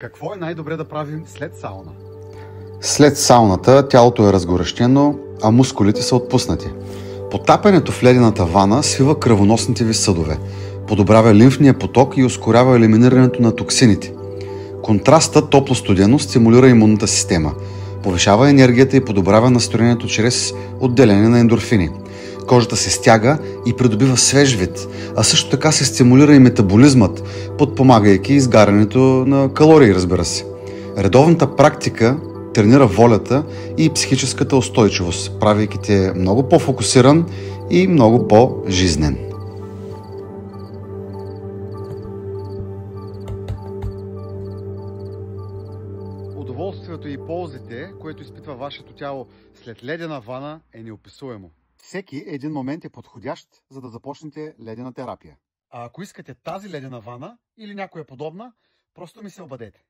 Какво е най-добре да правим след сауна? След сауната тялото е разгорещено, а мускулите са отпуснати. Потапянето в ледената вана свива кръвоносните ви съдове, подобрява лимфния поток и ускорява елиминирането на токсините. Контрастът топло-студено стимулира имунната система, повишава енергията и подобрява настроението чрез отделяне на ендорфини. Кожата се стяга и придобива свеж вид, а също така се стимулира и метаболизмът, подпомагайки изгарянето на калории, разбира се. Редовната практика тренира волята и психическата устойчивост, правейки те много по-фокусиран и много по-жизнен. Удоволствието и ползите, което изпитва вашето тяло след ледена вана, е неописуемо. Всеки един момент е подходящ, за да започнете ледена терапия. А ако искате тази ледена вана или някоя подобна, просто ми се обадете.